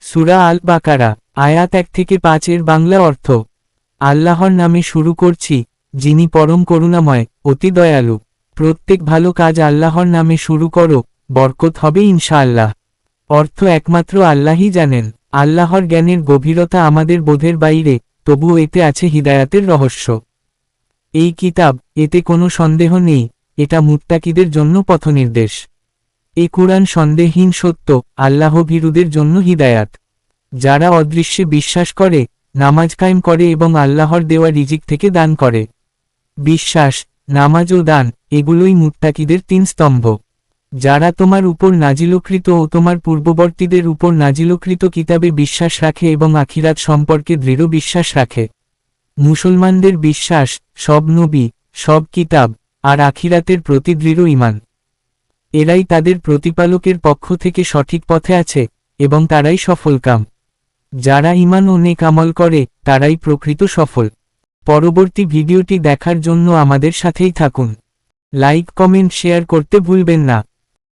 সূরা আল বাকারা আয়াত 1-5 এর বাংলা অর্থ। আল্লাহর নামে শুরু করছি, যিনি পরম করুণাময়, অতি দয়ালু। প্রত্যেক ভালো কাজ আল্লাহর নামে শুরু করো, বরকত হবে ইনশাআল্লাহ। অর্থ একমাত্র আল্লাহই জানেন। আল্লাহর জ্ঞানের গভীরতা আমাদের বোধের বাইরে, তবুও এতে আছে হিদায়াতের রহস্য। এই কিতাব, এতে কোনো সন্দেহ নেই, এটা মুত্তাকিদের জন্য পথনির্দেশ। এ কুরআন সন্দেহহীন সত্য, আল্লাহভীরুদের জন্য হিদায়াত। যারা অদৃশ্যে বিশ্বাস করে, নামাজ কায়েম করে এবং আল্লাহর দেওয়া রিজিক থেকে দান করে। বিশ্বাস, নামাজ ও দান, এগুলোই মুত্তাকিদের 3 স্তম্ভ। যারা তোমার উপর নাজিলকৃত ও তোমার পূর্ববর্তীদের উপর নাজিলকৃত কিতাবে বিশ্বাস রাখে এবং আখিরাত সম্পর্কে দৃঢ় বিশ্বাস রাখে। মুসলমানদের বিশ্বাস, সব নবী, সব কিতাব, আর আখিরাতের প্রতি দৃঢ় ঈমান। এরাই তাদের প্রতিপালকের পক্ষ থেকে সঠিক পথে আছে, এবং তারাই সফলকাম। যারা ঈমান ও নেক আমল করে, তারাই প্রকৃত সফল। পরবর্তী ভিডিওটি দেখার জন্য আমাদের সাথেই থাকুন। লাইক, কমেন্ট, শেয়ার করতে ভুলবেন না।